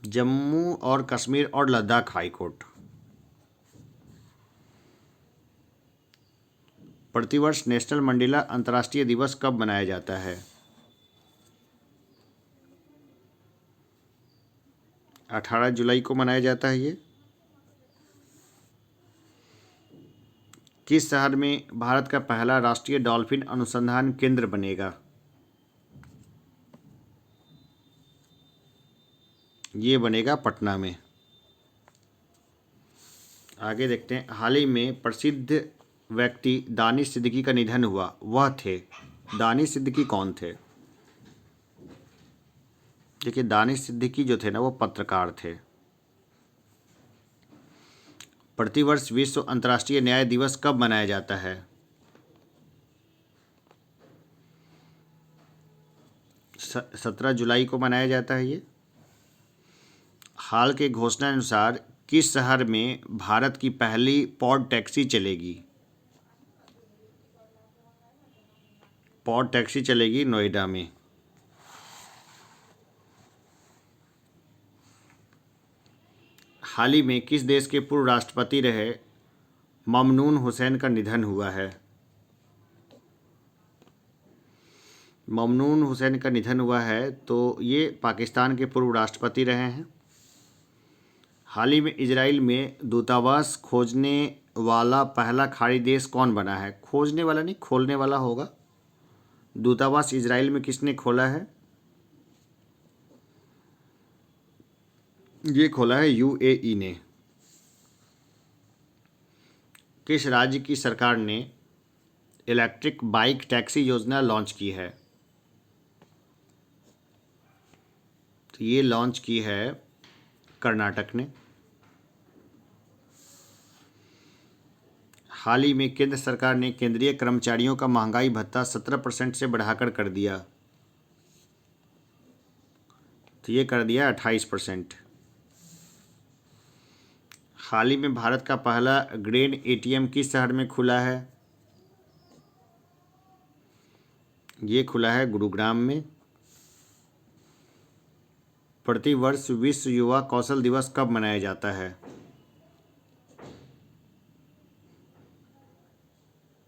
S1: जम्मू और कश्मीर और लद्दाख हाईकोर्ट। प्रतिवर्ष नेशनल मंडेला अंतर्राष्ट्रीय दिवस कब मनाया जाता है? 18 जुलाई को मनाया जाता है ये। किस शहर में भारत का पहला राष्ट्रीय डॉल्फिन अनुसंधान केंद्र बनेगा? ये बनेगा पटना में। आगे देखते हैं। हाल ही में प्रसिद्ध व्यक्ति दानिश सिद्दीकी का निधन हुआ, वह थे? दानिश सिद्दीकी कौन थे? देखिए, दानिश सिद्दीकी जो थे ना, वो पत्रकार थे। प्रतिवर्ष विश्व अंतर्राष्ट्रीय न्याय दिवस कब मनाया जाता है? 17 जुलाई को मनाया जाता है ये। हाल के घोषणा अनुसार किस शहर में भारत की पहली पॉड टैक्सी चलेगी? पॉड टैक्सी चलेगी नोएडा में। हाल ही में किस देश के पूर्व राष्ट्रपति रहे ममनून हुसैन का निधन हुआ है? ममनून हुसैन का निधन हुआ है तो ये पाकिस्तान के पूर्व राष्ट्रपति रहे हैं। हाल ही में इजराइल में दूतावास खोजने वाला पहला खाड़ी देश कौन बना है? खोजने वाला नहीं, खोलने वाला होगा। दूतावास इजराइल में किसने खोला है? ये खोला है यूएई ने। किस राज्य की सरकार ने इलेक्ट्रिक बाइक टैक्सी योजना लॉन्च की है? तो ये लॉन्च की है कर्नाटक ने। हाल ही में केंद्र सरकार ने केंद्रीय कर्मचारियों का महंगाई भत्ता 17% से बढ़ाकर कर दिया, तो ये कर दिया 28%। हाल ही में भारत का पहला ग्रेन एटीएम किस शहर में खुला है? ये खुला है गुरुग्राम में। प्रतिवर्ष विश्व युवा कौशल दिवस कब मनाया जाता है?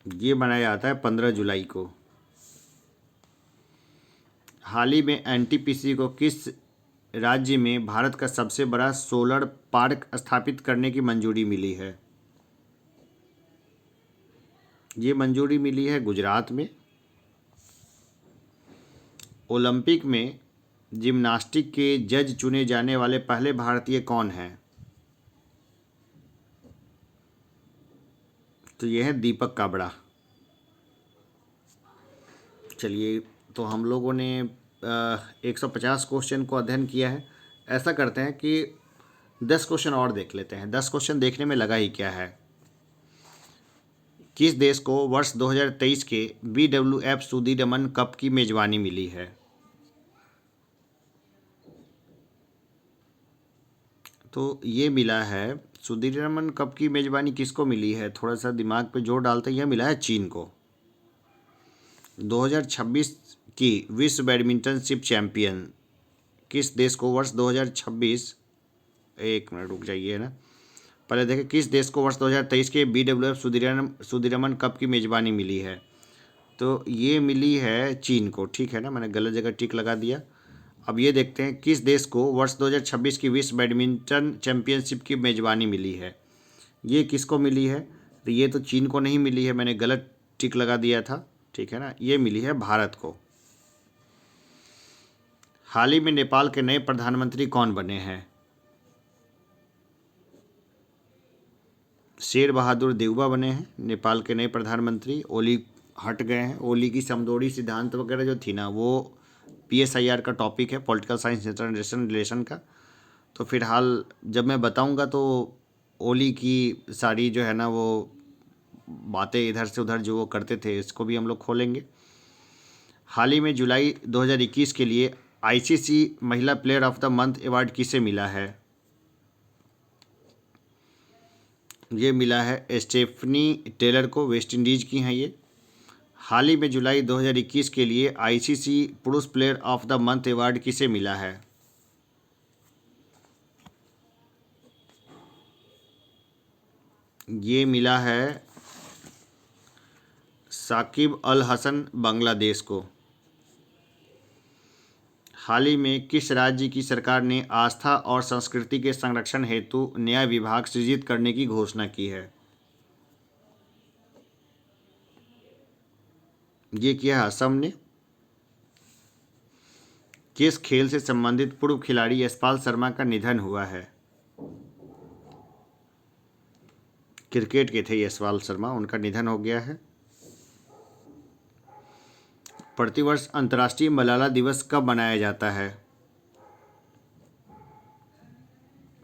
S1: ये मनाया जाता है 15 जुलाई को। हाल ही में एनटीपीसी को किस राज्य में भारत का सबसे बड़ा सोलर पार्क स्थापित करने की मंजूरी मिली है? ये मंजूरी मिली है गुजरात में। ओलंपिक में जिम्नास्टिक के जज चुने जाने वाले पहले भारतीय कौन हैं? तो ये है दीपक काबड़ा। चलिए, तो हम लोगों ने 150 क्वेश्चन को अध्ययन किया है। ऐसा करते हैं कि 10 क्वेश्चन और देख लेते हैं। 10 क्वेश्चन देखने में लगा ही क्या है। किस देश को वर्ष 2023 के BWF सुदीरमन कप की मेजबानी मिली है? तो ये मिला है सुदीरमन कप की मेज़बानी किसको मिली है, थोड़ा सा दिमाग पे जोर डालते हैं। यह मिला है चीन को। 2026 की विश्व बैडमिंटनशिप चैंपियन किस देश को वर्ष 2026, एक मिनट रुक जाइए ना, पहले देखें किस देश को वर्ष 2023 के BWF सुदीरमन कप की मेज़बानी मिली है। तो ये मिली है चीन को, ठीक है ना, मैंने गलत जगह टिक लगा दिया। अब ये देखते हैं किस देश को वर्ष 2026 की विश्व बैडमिंटन चैंपियनशिप की मेज़बानी मिली है। ये किसको मिली है, तो ये तो चीन को नहीं मिली है, मैंने गलत टिक लगा दिया था, ठीक है ना। ये मिली है भारत को। हाल ही में नेपाल के नए प्रधानमंत्री कौन बने हैं। शेर बहादुर देउबा बने हैं नेपाल के नए प्रधानमंत्री। ओली हट गए हैं। ओली की समदोड़ी सिद्धांत वगैरह जो थी ना, वो PSIR का टॉपिक है, पॉलिटिकल साइंस इंटरनेशनल रिलेशन का। तो फिलहाल जब मैं बताऊंगा तो ओली की सारी जो है ना वो बातें इधर से उधर जो वो करते थे, इसको भी हम लोग खोलेंगे। हाल ही में जुलाई 2021 के लिए ICC महिला player of the month award किसे मिला है। ये मिला है स्टेफनी टेलर को, वेस्ट इंडीज़ की हैं ये। हाल ही में जुलाई 2021 के लिए ICC पुरुष player of the month award किसे मिला है। ये मिला है साकिब अल हसन बांग्लादेश को। हाल ही में किस राज्य की सरकार ने आस्था और संस्कृति के संरक्षण हेतु नया विभाग सृजित करने की घोषणा की है। ये किया है असम ने। किस खेल से संबंधित पूर्व खिलाड़ी यशपाल शर्मा का निधन हुआ है। क्रिकेट के थे यशपाल शर्मा, उनका निधन हो गया है। प्रतिवर्ष अंतर्राष्ट्रीय मलाला दिवस कब मनाया जाता है।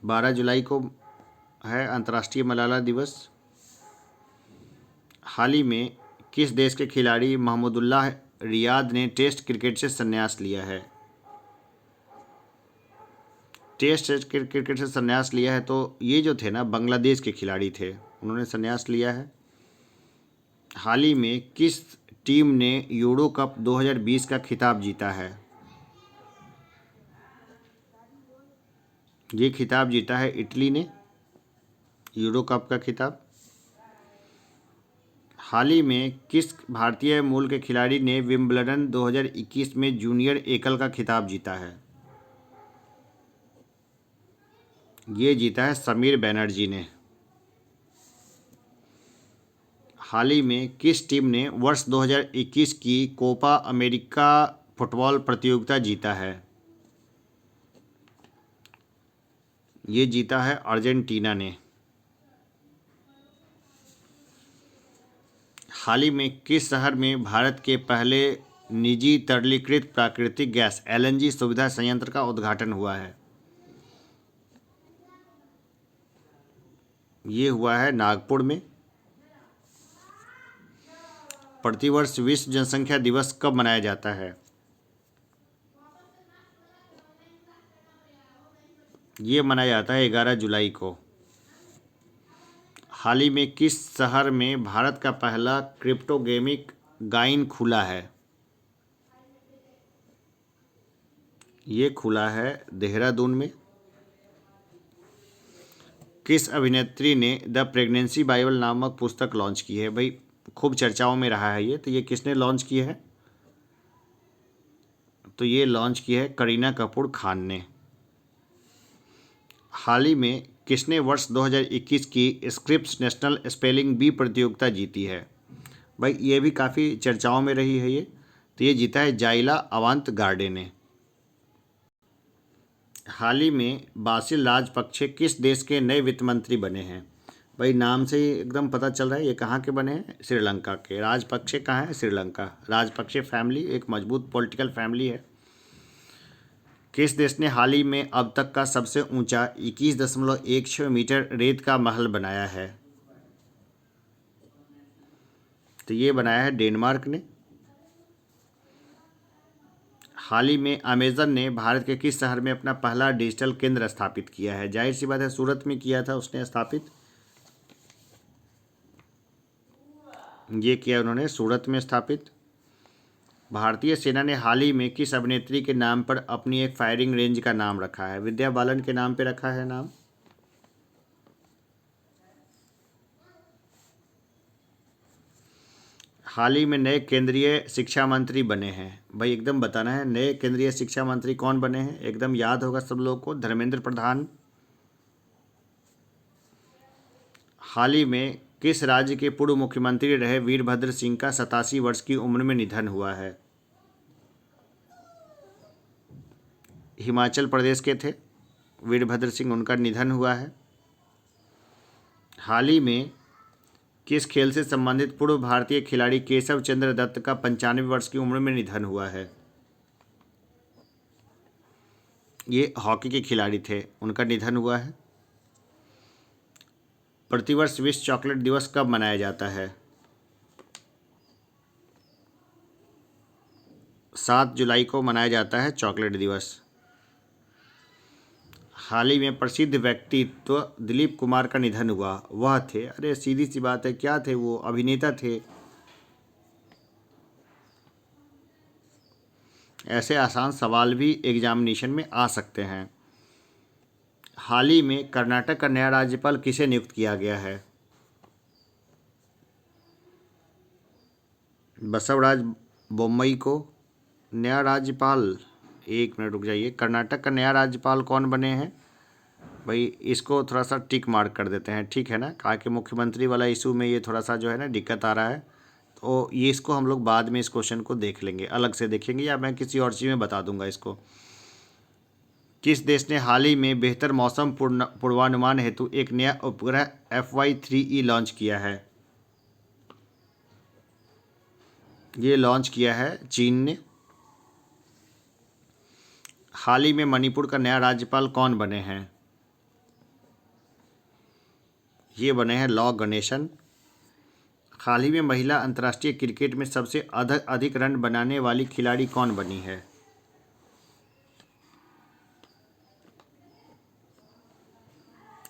S1: 12 जुलाई को है अंतर्राष्ट्रीय मलाला दिवस। हाल ही में किस देश के खिलाड़ी महमूदुल्लाह रियाद ने टेस्ट क्रिकेट से संन्यास लिया है। टेस्ट क्रिकेट से संन्यास लिया है, तो ये जो थे ना बांग्लादेश के खिलाड़ी थे, उन्होंने संन्यास लिया है। हाल ही में किस टीम ने यूरो कप 2020 का खिताब जीता है। ये खिताब जीता है इटली ने, यूरो कप का खिताब। हाल ही में किस भारतीय मूल के खिलाड़ी ने विंबलडन 2021 में जूनियर एकल का खिताब जीता है। ये जीता है समीर बनर्जी ने। हाल ही में किस टीम ने वर्ष 2021 की कोपा अमेरिका फुटबॉल प्रतियोगिता जीता है। ये जीता है अर्जेंटीना ने। हाल ही में किस शहर में भारत के पहले निजी तरलीकृत प्राकृतिक गैस LNG सुविधा संयंत्र का उद्घाटन हुआ है। ये हुआ है नागपुर में। प्रतिवर्ष विश्व जनसंख्या दिवस कब मनाया जाता है। ये मनाया जाता है 11 जुलाई को। हाल ही में किस शहर में भारत का पहला क्रिप्टोगेमिक गाइन खुला है। ये खुला है देहरादून में। किस अभिनेत्री ने द प्रेगनेंसी बाइबल नामक पुस्तक लॉन्च की है। भाई खूब चर्चाओं में रहा है ये, तो ये किसने लॉन्च की है, तो ये लॉन्च की है करीना कपूर खान ने। हाल ही में किसने वर्ष 2021 की स्क्रिप्स नेशनल स्पेलिंग बी प्रतियोगिता जीती है। भाई ये भी काफ़ी चर्चाओं में रही है ये, तो ये जीता है जाइला अवांत गार्डे ने। हाल ही में बासिल राजपक्षे किस देश के नए वित्त मंत्री बने हैं। भाई नाम से ही एकदम पता चल रहा है ये कहाँ के बने हैं, श्रीलंका के। राजपक्षे कहाँ है, श्रीलंका। राजपक्षे फैमिली एक मजबूत पॉलिटिकल फैमिली है। किस देश ने हाल ही में अब तक का सबसे ऊंचा 21.16 मीटर रेत का महल बनाया है। तो ये बनाया है डेनमार्क ने। हाल ही में अमेजन ने भारत के किस शहर में अपना पहला डिजिटल केंद्र स्थापित किया है? जाहिर सी बात है सूरत में किया था उसने स्थापित। ये किया उन्होंने सूरत में स्थापित। भारतीय सेना ने हाल ही में किस अभिनेत्री के नाम पर अपनी एक फायरिंग रेंज का नाम रखा है? विद्या बालन के नाम पे रखा है नाम। हाल ही में नए केंद्रीय शिक्षा मंत्री बने हैं। भाई एकदम बताना है, नए केंद्रीय शिक्षा मंत्री कौन बने हैं? एकदम याद होगा सब लोगों को, धर्मेंद्र प्रधान। हाल ही में किस राज्य के पूर्व मुख्यमंत्री रहे वीरभद्र सिंह का 87 वर्ष की उम्र में निधन हुआ है? हिमाचल प्रदेश के थे वीरभद्र सिंह, उनका निधन हुआ है। हाल ही में किस खेल से संबंधित पूर्व भारतीय खिलाड़ी केशव चंद्र दत्त का 95 वर्ष की उम्र में निधन हुआ है? ये हॉकी के खिलाड़ी थे, उनका निधन हुआ है। प्रतिवर्ष विश्व चॉकलेट दिवस कब मनाया जाता है? 7 जुलाई को मनाया जाता है चॉकलेट दिवस। हाल ही में प्रसिद्ध व्यक्तित्व दिलीप कुमार का निधन हुआ, वह थे, अरे सीधी सी बात है, क्या थे वो? अभिनेता थे। ऐसे आसान सवाल भी एग्जामिनेशन में आ सकते हैं। हाल ही में कर्नाटक का नया राज्यपाल किसे नियुक्त किया गया है? बसवराज बोम्मई को नया राज्यपाल। एक मिनट रुक जाइए, कर्नाटक का नया राज्यपाल कौन बने हैं? भाई इसको थोड़ा सा टिक मार्क कर देते हैं, ठीक है ना, कहा कि मुख्यमंत्री वाला इशू में ये थोड़ा सा जो है ना दिक्कत आ रहा है, तो ये इसको हम लोग बाद में इस क्वेश्चन को देख लेंगे, अलग से देखेंगे, या मैं किसी और चीज़ में बता दूंगा इसको। किस देश ने हाल ही में बेहतर मौसम पूर्वानुमान हेतु एक नया उपग्रह FY3E लॉन्च किया है? ये लॉन्च किया है चीन ने। हाल ही में मणिपुर का नया राज्यपाल कौन बने हैं? ये बने हैं लॉ गणेशन। हाल ही में महिला अंतर्राष्ट्रीय क्रिकेट में सबसे अधिक रन बनाने वाली खिलाड़ी कौन बनी है?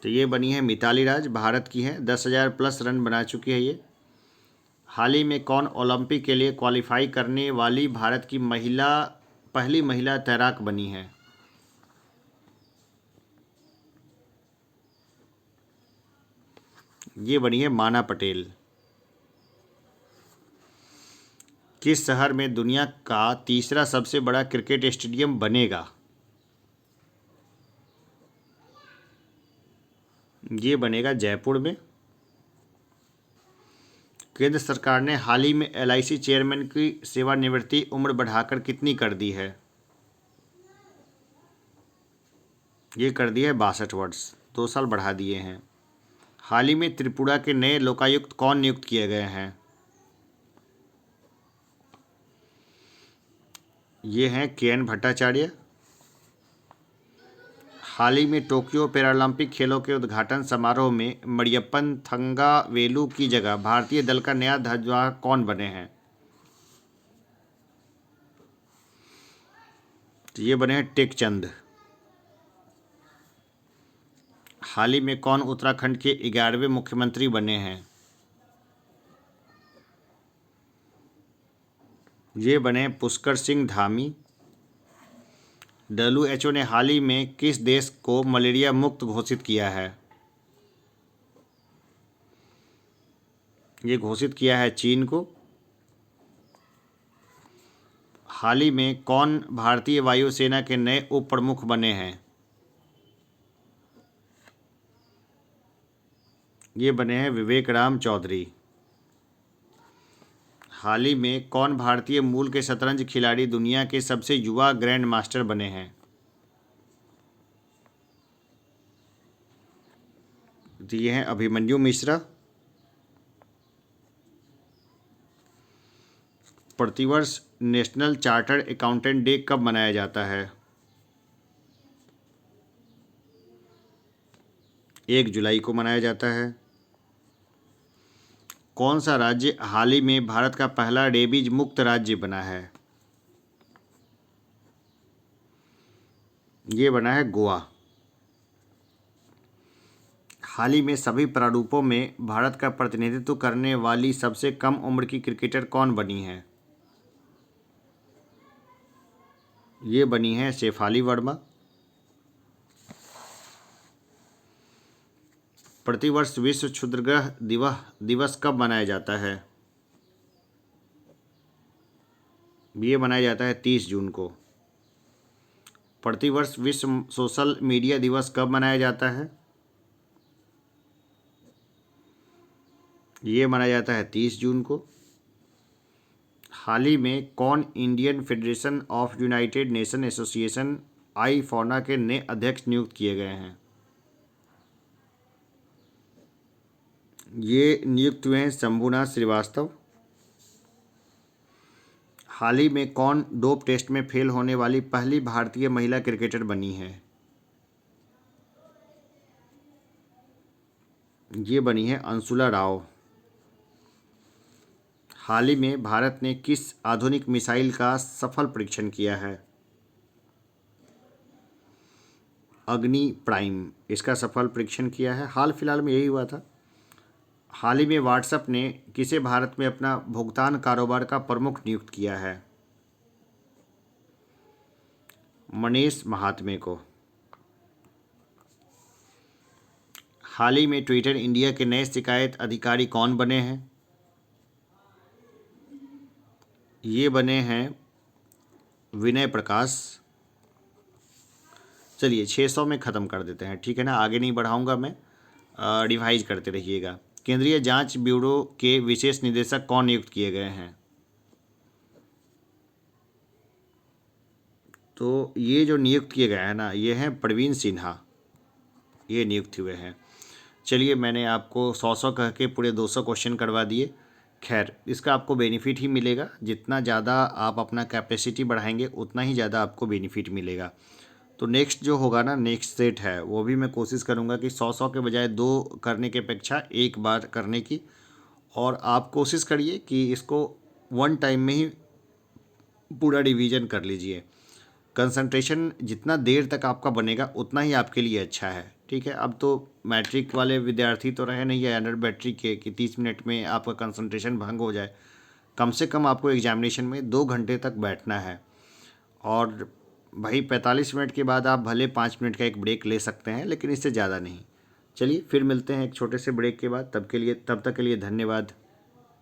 S1: तो ये बनी है मिताली राज, भारत की है, 10,000 प्लस रन बना चुकी है ये। हाल ही में कौन ओलंपिक के लिए क्वालिफाई करने वाली भारत की पहली महिला तैराक बनी है? ये बनी है माना पटेल। किस शहर में दुनिया का तीसरा सबसे बड़ा क्रिकेट स्टेडियम बनेगा? ये बनेगा जयपुर में। केंद्र सरकार ने हाल ही में LIC चेयरमैन की सेवानिवृत्ति उम्र बढ़ाकर कितनी कर दी है? ये कर दी है 62 वर्ष, 2 साल बढ़ा दिए हैं। हाल ही में त्रिपुरा के नए लोकायुक्त कौन नियुक्त किए गए हैं? ये हैं KN भट्टाचार्य। हाल ही में टोक्यो पैरालंपिक खेलों के उद्घाटन समारोह में मरियप्पन थंगावेलु की जगह भारतीय दल का नया ध्वजवाहक कौन बने हैं? तो ये बने हैं टेकचंद। हाल ही में कौन उत्तराखंड के 11वें मुख्यमंत्री बने हैं? ये बने पुष्कर सिंह धामी। WHO ने हाल ही में किस देश को मलेरिया मुक्त घोषित किया है? ये घोषित किया है चीन को। हाल ही में कौन भारतीय वायुसेना के नए उप प्रमुख बने हैं? ये बने हैं विवेक राम चौधरी। हाल ही में कौन भारतीय मूल के शतरंज खिलाड़ी दुनिया के सबसे युवा ग्रैंड मास्टर बने हैं? तो ये हैं अभिमन्यु मिश्रा। प्रतिवर्ष नेशनल चार्टर्ड अकाउंटेंट डे कब मनाया जाता है? 1 जुलाई को मनाया जाता है। कौन सा राज्य हाल ही में भारत का पहला रेबीज मुक्त राज्य बना है? ये बना है गोवा। हाल ही में सभी प्रारूपों में भारत का प्रतिनिधित्व करने वाली सबसे कम उम्र की क्रिकेटर कौन बनी है? ये बनी है शेफाली वर्मा। प्रतिवर्ष विश्व क्षुद्रग्रह दिवस कब मनाया जाता है? ये मनाया जाता है 30 जून को। प्रतिवर्ष विश्व सोशल मीडिया दिवस कब मनाया जाता है? ये मनाया जाता है 30 जून को। हाल ही में कौन Indian Federation of United Nation Association IFUNA के नए अध्यक्ष नियुक्त किए गए हैं? ये नियुक्त हुए हैं शंभुनाथ श्रीवास्तव। हाल ही में कौन डोप टेस्ट में फेल होने वाली पहली भारतीय महिला क्रिकेटर बनी है? ये बनी है अंशुला राव। हाल ही में भारत ने किस आधुनिक मिसाइल का सफल परीक्षण किया है? अग्नि प्राइम इसका सफल परीक्षण किया है। हाल फिलहाल में यही हुआ था। हाल ही में व्हाट्सएप ने किसे भारत में अपना भुगतान कारोबार का प्रमुख नियुक्त किया है? मनीष महात्मे को। हाल ही में ट्विटर इंडिया के नए शिकायत अधिकारी कौन बने हैं? ये बने हैं विनय प्रकाश। चलिए 600 में ख़त्म कर देते हैं, ठीक है ना, आगे नहीं बढ़ाऊंगा मैं, रिवाइज करते रहिएगा। केंद्रीय जांच ब्यूरो के विशेष निदेशक कौन नियुक्त किए गए हैं? तो ये जो नियुक्त किए गए हैं ना, ये हैं प्रवीण सिन्हा, ये नियुक्त हुए हैं। चलिए मैंने आपको 100 कह के पूरे 200 क्वेश्चन करवा दिए। खैर इसका आपको बेनिफिट ही मिलेगा, जितना ज़्यादा आप अपना कैपेसिटी बढ़ाएंगे उतना ही ज़्यादा आपको बेनिफिट मिलेगा। तो नेक्स्ट जो होगा ना, नेक्स्ट सेट है, वो भी मैं कोशिश करूँगा कि 100 के बजाय 2 करने के अपेक्षा एक बार करने की। और आप कोशिश करिए कि इसको वन टाइम में ही पूरा रिवीजन कर लीजिए। कंसंट्रेशन जितना देर तक आपका बनेगा उतना ही आपके लिए अच्छा है, ठीक है। अब तो मैट्रिक वाले विद्यार्थी तो रहे नहीं है अंडर बैटरी के कि 30 मिनट में आपका कंसंट्रेशन भंग हो जाए। कम से कम आपको एग्जामिनेशन में 2 घंटे तक बैठना है। और भाई 45 मिनट के बाद आप भले 5 मिनट का एक ब्रेक ले सकते हैं, लेकिन इससे ज़्यादा नहीं। चलिए फिर मिलते हैं एक छोटे से ब्रेक के बाद, तब तक के लिए धन्यवाद।